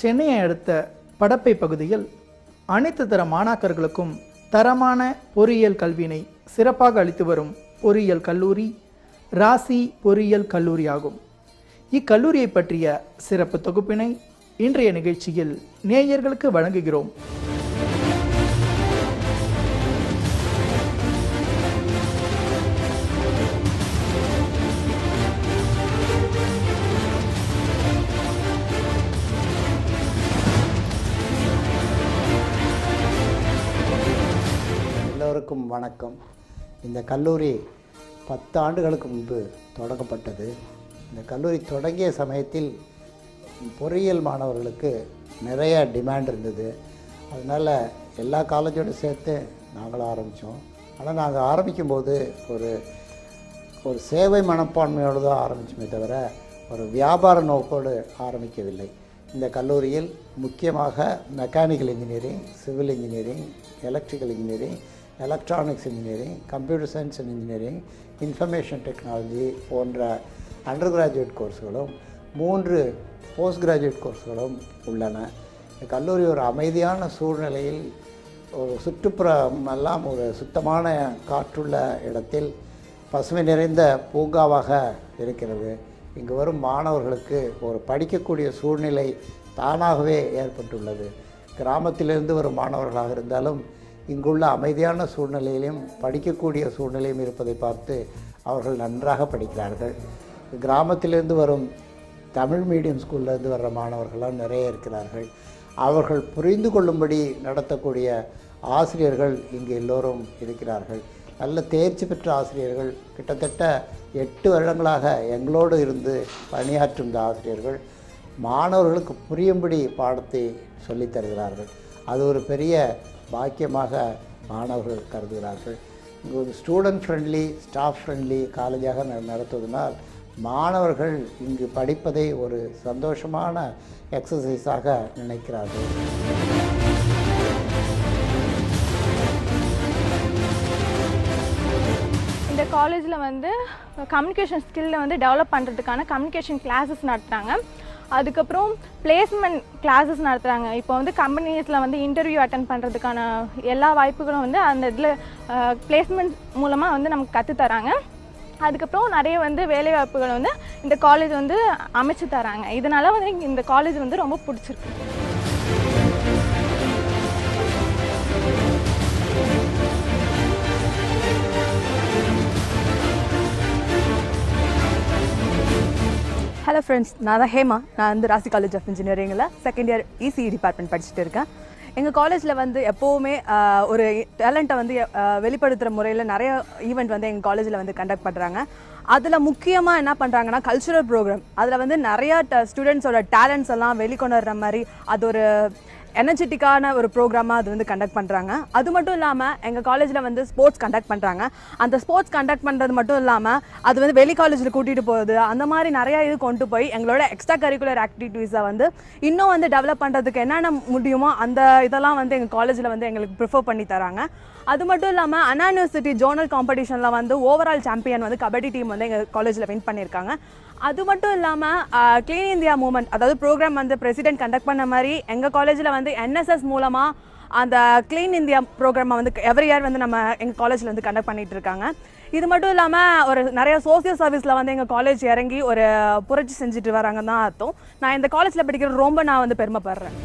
சென்னையை அடுத்த படப்பை பகுதியில் அனைத்து தர மாணாக்கர்களுக்கும் தரமான பொறியியல் கல்வியினை சிறப்பாக அளித்து வரும் பொறியியல் கல்லூரி ராசி பொறியியல் கல்லூரி ஆகும். இக்கல்லூரியை பற்றிய சிறப்பு தொகுப்பினை இன்றைய நிகழ்ச்சியில் நேயர்களுக்கு வழங்குகிறோம். எல்லோருக்கும் வணக்கம். இந்த கல்லூரி 10 ஆண்டுகளுக்கு முன்பு தொடங்கப்பட்டது. இந்த கல்லூரி தொடங்கிய சமயத்தில் பொறியியல் மாணவர்களுக்கு நிறைய டிமாண்ட் இருந்தது. அதனால் எல்லா காலேஜோடு சேர்த்து நாங்களும் ஆரம்பித்தோம். ஆனால் நாங்கள் ஆரம்பிக்கும்போது ஒரு சேவை மனப்பான்மையோடு தான் ஆரம்பித்தோமே தவிர ஒரு வியாபார நோக்கோடு ஆரம்பிக்கவில்லை. இந்த கல்லூரியில் முக்கியமாக mechanical engineering, civil engineering, electrical engineering, electronics engineering, computer science and engineering, information technology போன்ற அண்டர் கிராஜுவேட் கோர்ஸ்களும் 3 போஸ்ட் கிராஜுவேட் கோர்ஸ்களும் உள்ளன. இந்த கல்லூரி ஒரு அமைதியான சூழ்நிலையில் ஒரு சுற்றுப்புறமெல்லாம் ஒரு சுத்தமான காற்றுள்ள இடத்தில் பசுமை நிறைந்த பூங்காவாக இருக்கிறது. இங்கு வரும் மாணவர்களுக்கு ஒரு படிக்கக்கூடிய சூழ்நிலை தானாகவே ஏற்பட்டுள்ளது. கிராமத்திலிருந்து வரும் மாணவர்களாக இருந்தாலும் இங்குள்ள அமைதியான சூழ்நிலையிலும் படிக்கக்கூடிய சூழ்நிலையும் இருப்பதை பார்த்து அவர்கள் நன்றாக படிக்கிறார்கள். கிராமத்திலிருந்து வரும் தமிழ் மீடியம் ஸ்கூல்லேருந்து வர்ற மாணவர்கள்லாம் நிறைய இருக்கிறார்கள். அவர்கள் புரிந்து கொள்ளும்படி நடத்தக்கூடிய ஆசிரியர்கள் இங்கு எல்லோரும் இருக்கிறார்கள். நல்ல தேர்ச்சி பெற்ற ஆசிரியர்கள் கிட்டத்தட்ட 8 வருடங்களாக எங்களோடு இருந்து பணியாற்றும் இந்த ஆசிரியர்கள் மாணவர்களுக்கு புரியும்படி பாடத்தை சொல்லித் தருகிறார்கள். அது ஒரு பெரிய பாக்கியமாக மாணவர்கள் கருதுகிறார்கள். இங்கு ஒரு ஸ்டூடெண்ட் ஃப்ரெண்ட்லி, ஸ்டாஃப் ஃப்ரெண்ட்லி காலேஜாக நடத்துவதனால் மாணவர்கள் இங்கு படிப்பதை ஒரு சந்தோஷமான எக்ஸசைஸாக நினைக்கிறார்கள். இந்த காலேஜில் வந்து கம்யூனிகேஷன் ஸ்கில்லை வந்து டெவலப் பண்ணுறதுக்கான கம்யூனிகேஷன் கிளாஸஸ் நடத்துகிறாங்க. அதுக்கப்புறம் பிளேஸ்மெண்ட் கிளாஸஸ் நடத்துகிறாங்க. இப்போ வந்து கம்பெனிஸில் வந்து இன்டர்வியூ அட்டன் பண்ணுறதுக்கான எல்லா வாய்ப்புகளும் வந்து அந்த இதில் பிளேஸ்மெண்ட் மூலமாக வந்து நமக்கு கற்றுத்தராங்க. அதுக்கப்புறம் நிறைய வந்து வேலைவாய்ப்புகள் வந்து இந்த காலேஜ் வந்து அமைச்சு தராங்க. இதனால் வந்து இந்த காலேஜ் வந்து ரொம்ப பிடிச்சிருக்கு. ஹலோ ஃப்ரெண்ட்ஸ், நான் தான் ஹேமா. நான் வந்து ராசி காலேஜ் ஆஃப் இன்ஜினியரிங்கில் செகண்ட் இயர் இசிஇ டிபார்ட்மெண்ட் படிச்சுட்டு இருக்கேன். எங்கள் காலேஜில் வந்து எப்போவுமே ஒரு டேலண்ட்டை வந்து வெளிப்படுத்துகிற முறையில் நிறைய ஈவெண்ட் வந்து எங்கள் காலேஜில் வந்து கண்டக்ட் பண்ணுறாங்க. அதில் முக்கியமாக என்ன பண்ணுறாங்கன்னா கல்ச்சுரல் ப்ரோக்ராம். அதில் வந்து நிறையா ஸ்டூடெண்ட்ஸோட டேலண்ட்ஸ் எல்லாம் வெளிக்கொண்டு வர்ற மாதிரி அது ஒரு எனர்ஜெட்டிக்கான ஒரு ப்ரோக்ராமாக அது வந்து கண்டக்ட் பண்ணுறாங்க. அது மட்டும் இல்லாமல் எங்கள் காலேஜில் வந்து ஸ்போர்ட்ஸ் கண்டக்ட் பண்ணுறாங்க. அந்த ஸ்போர்ட்ஸ் கண்டக்ட் பண்ணுறது மட்டும் இல்லாமல் அது வந்து வெளி காலேஜில் கூட்டிகிட்டு போகுது. அந்த மாதிரி நிறையா இது கொண்டு போய் எங்களோட எக்ஸ்ட்ரா கரிக்குலர் ஆக்டிவிட்டீஸை வந்து இன்னும் வந்து டெவலப் பண்ணுறதுக்கு என்னென்ன முடியுமோ அந்த இதெல்லாம் வந்து எங்கள் காலேஜில் வந்து எங்களுக்கு ப்ரிஃபர் பண்ணி தராங்க. அது மட்டும் இல்லாமல் அண்ணா யூனிவர்சிட்டி ஜோனல் காம்படிஷனில் வந்து ஓவரால் சாம்பியன் வந்து கபடி டீம் வந்து எங்கள் காலேஜில் வின் பண்ணியிருக்காங்க. அது மட்டும் இல்லாமல் க்ளீன் இந்தியா மூமெண்ட், அதாவது ப்ரோக்ராம் வந்து பிரசிடென்ட் கண்டக்ட் பண்ண மாதிரி எங்கள் காலேஜில் வந்து என்எஸ்எஸ் மூலமாக அந்த க்ளீன் இந்தியா ப்ரோக்ராமை வந்து எவ்ரி இயர் வந்து நம்ம எங்கள் காலேஜில் வந்து கண்டக்ட் பண்ணிகிட்டு இருக்காங்க. இது மட்டும் இல்லாமல் ஒரு நிறைய சோசியல் சர்வீஸில் வந்து எங்கள் காலேஜ் இறங்கி ஒரு புரட்சி செஞ்சுட்டு வராங்கன்னு தான் அர்த்தம். நான் இந்த காலேஜில் படிக்கிறது ரொம்ப நான் வந்து பெருமைப்படுறேன்.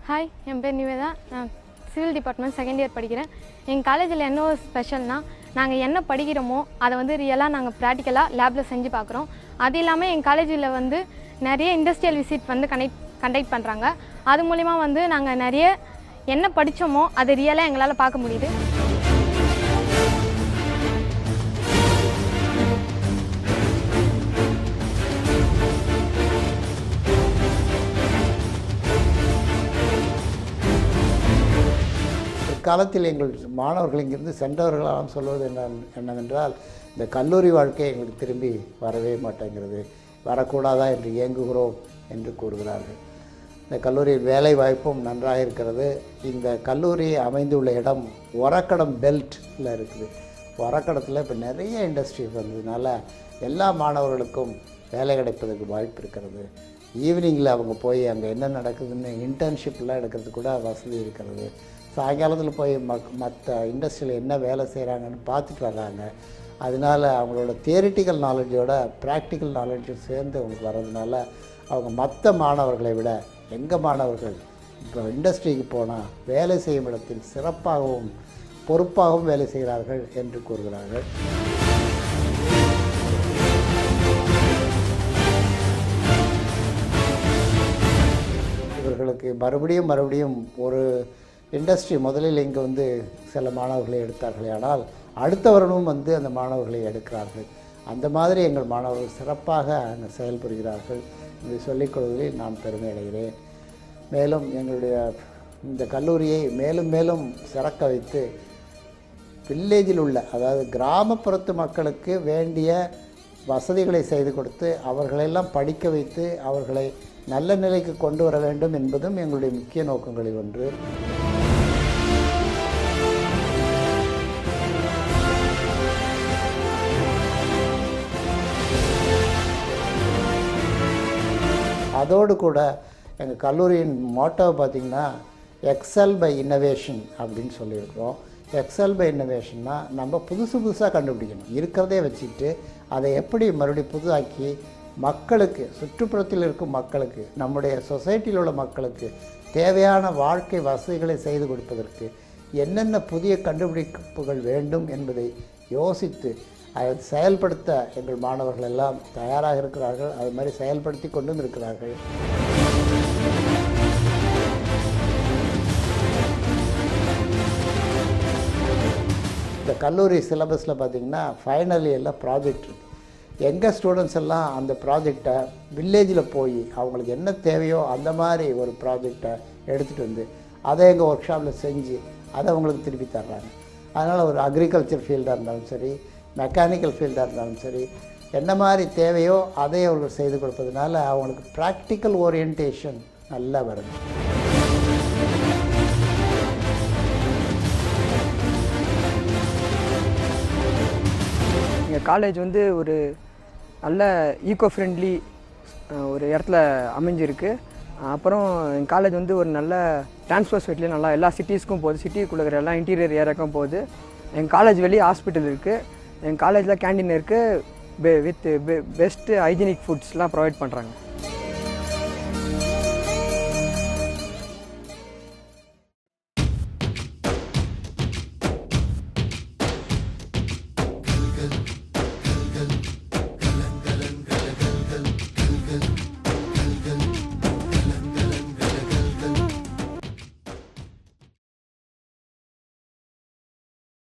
ஹாய், என் பேர் நிவேதா. நான் சிவில் டிபார்ட்மெண்ட் செகண்ட் இயர் படிக்கிறேன். எங்கள் காலேஜில் என்ன ஒரு ஸ்பெஷல்னால் நாங்கள் என்ன படிக்கிறோமோ அதை வந்து ரியலாக நாங்கள் ப்ராக்டிக்கலாக லேபில் செஞ்சு பார்க்குறோம். அது இல்லாமல் எங்கள் காலேஜில் வந்து நிறைய இண்டஸ்ட்ரியல் விசிட் வந்து கண்டக்ட் பண்ணுறாங்க. அது மூலிமா வந்து நாங்கள் நிறைய என்ன படித்தோமோ அதை ரியலாக எங்களால் பார்க்க முடியுது. காலத்தில் எங்கள் மாணவர்கள் இங்கிருந்து சென்றவர்களாலும் சொல்வது என்னவென்றால் இந்த கல்லூரி வாழ்க்கை எங்களுக்கு திரும்பி வரவே மாட்டேங்கிறது, வரக்கூடாதா என்று இயங்குகிறோம் என்று கூறுகிறார்கள். இந்த கல்லூரியில் வேலை வாய்ப்பும் நன்றாக இருக்கிறது. இந்த கல்லூரி அமைந்துள்ள இடம் ஒரக்கடம் பெல்ட்டில் இருக்குது. வரக்கடத்தில் இப்போ நிறைய இண்டஸ்ட்ரி வந்ததுனால எல்லா மாணவர்களுக்கும் வேலை கிடைப்பதற்கு வாய்ப்பு இருக்கிறது. ஈவினிங்கில் அவங்க போய் அங்கே என்ன நடக்குதுன்னு இன்டர்ன்ஷிப்லாம் எடுக்கிறதுக்கு கூட வசதி இருக்கிறது. சாயங்காலத்தில் போய் மற்ற இண்டஸ்ட்ரியில் என்ன வேலை செய்கிறாங்கன்னு பார்த்துட்டு வர்றாங்க. அதனால் அவங்களோட தியரிட்டிக்கல் நாலேஜோட ப்ராக்டிக்கல் நாலேஜும் சேர்ந்து அவங்களுக்கு வர்றதுனால அவங்க மற்ற மாணவர்களை விட எங்கள் மாணவர்கள் இப்போ இண்டஸ்ட்ரிக்கு போனால் வேலை செய்யும் இடத்தில் சிறப்பாகவும் பொறுப்பாகவும் வேலை செய்கிறார்கள் என்று கூறுகிறார்கள். இவர்களுக்கு மறுபடியும் ஒரு இண்டஸ்ட்ரி முதலில் இங்கே வந்து சில மாணவர்களை எடுத்தார்களே, ஆனால் அடுத்த வருடமும் வந்து அந்த மாணவர்களை எடுக்கிறார்கள். அந்த மாதிரி எங்கள் மாணவர்கள் சிறப்பாக அங்கே செயல்புரிகிறார்கள் என்று சொல்லிக்கொள்வதில் நான் பெருமை அடைகிறேன். மேலும் எங்களுடைய இந்த கல்லூரியை மேலும் மேலும் சிறக்க வைத்து வில்லேஜில் உள்ள, அதாவது கிராமப்புறத்து மக்களுக்கு வேண்டிய வசதிகளை செய்து கொடுத்து அவர்களெல்லாம் படிக்க வைத்து அவர்களை நல்ல நிலைக்கு கொண்டு வர வேண்டும் என்பதும் எங்களுடைய முக்கிய நோக்கங்களில் ஒன்று. அதோடு கூட எங்கள் கல்லூரியின் மோட்டோவை பார்த்திங்கன்னா எக்ஸல் பை இன்னோவேஷன் அப்படின்னு சொல்லியிருக்கிறோம். எக்ஸல் பை இன்னோவேஷன்னா நம்ம புதுசாக கண்டுபிடிக்கணும், இருக்கிறதே வச்சுட்டு அதை எப்படி மறுபடியும் புதுதாக்கி மக்களுக்கு, சுற்றுப்புறத்தில் இருக்கும் மக்களுக்கு, நம்முடைய சொசைட்டியில் உள்ள மக்களுக்கு தேவையான வாழ்க்கை வசதிகளை செய்து கொடுப்பதற்கு என்னென்ன புதிய கண்டுபிடிப்புகள் வேண்டும் என்பதை யோசித்து அதை செயல்படுத்த எங்கள் மாணவர்கள் எல்லாம் தயாராக இருக்கிறார்கள். அது மாதிரி செயல்படுத்தி கொண்டும் இருக்கிறார்கள். இந்த கல்லூரி சிலபஸில் பார்த்திங்கன்னா ஃபைனல் இயரில் ப்ராஜெக்ட் இருக்குது. எங்கள் ஸ்டூடெண்ட்ஸ் எல்லாம் அந்த ப்ராஜெக்டை வில்லேஜில் போய் அவங்களுக்கு என்ன தேவையோ அந்த மாதிரி ஒரு ப்ராஜெக்டை எடுத்துகிட்டு வந்து அதை எங்கள் ஒர்க் ஷாப்பில் செஞ்சு அதை அவங்களுக்கு திருப்பி தர்றாங்க. அதனால் ஒரு அக்ரிகல்ச்சர் ஃபீல்டாக இருந்தாலும் சரி, மெக்கானிக்கல் ஃபீல்டாக இருந்தாலும் சரி, என்ன மாதிரி தேவையோ அதை அவர்கள் செய்து கொடுப்பதுனால அவங்களுக்கு ப்ராக்டிக்கல் ஓரியன்டேஷன் நல்லா வருது. எங்கள் காலேஜ் வந்து ஒரு நல்ல ஈக்கோ ஃப்ரெண்ட்லி ஒரு இடத்துல அமைஞ்சிருக்கு. அப்புறம் எங்கள் காலேஜ் வந்து ஒரு நல்ல டிரான்ஸ்போர்ட் ஃபெசிலிட்டி நல்லா எல்லா சிட்டிஸ்க்கும் போகுது, சிட்டிக்குள்ளே இருக்கிற எல்லா இன்டீரியர் ஏரியாவுக்கும் போகுது. எங்கள் காலேஜ் வெளியே ஹாஸ்பிட்டல் இருக்குது, எங்கள் காலேஜில் கேண்டீன் இருக்குது, வித் பெஸ்ட்டு ஹைஜீனிக் ஃபுட்ஸ்லாம் ப்ரொவைட் பண்ணுறாங்க.